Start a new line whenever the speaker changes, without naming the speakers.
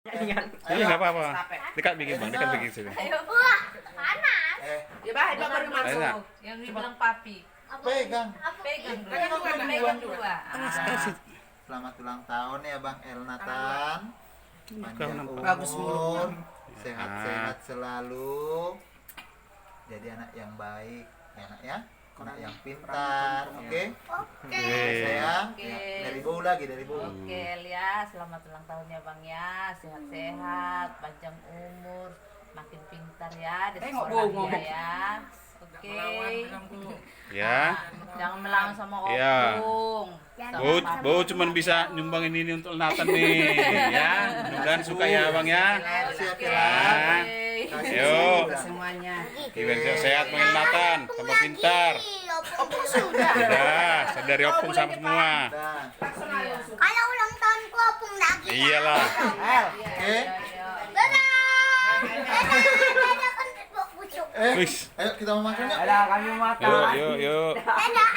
Iya nggak apa-apa. Dekat bikin bang, dekat bikin sini.
Wah, panas.
Ya bah, itu baru
Enak.
masuk.
Yang dibilang papi.
Pegang.
Pegang dulu.
Pegang dua,
Pegang dua.
Selamat ulang tahun ya Bang Elnatan. Panjang
Bagus
umur,
mulutnya.
sehat-sehat selalu. Jadi anak yang baik, ya nak ya. Anak yang pintar, oke?
Oke.
Sayang,
Oke.
ya, dari bau lagi, dari bau.
Oke, Lia, selamat ulang tahun ya Bang ya. Sehat-sehat, panjang umur, makin pintar ya di
Tengok, Bu,
sekolahnya
ngomong.
ya. Oke.
Ya.
Jangan melawan sama
Iya.
opung.
Bu cuman bisa nyumbangin ini untuk Nathan nih, ya. Mudah-mudahan suka ya bang ya.
Siap ya.
Ya.
Kasih
Yuk.
sudah.
Semuanya.
Biar sehat makin Nathan, tambah pintar.
Opung sudah.
Sudah, dari opung sama semua.
Dah.
Kalau ulang tahunku opung lagi.
Iyalah.
Oke.
Dadah. Dadah kan bucuk.
Eh,
Wis.
ayo kita mau makan yuk.
Ada kami makan.
Yuk.
Dadah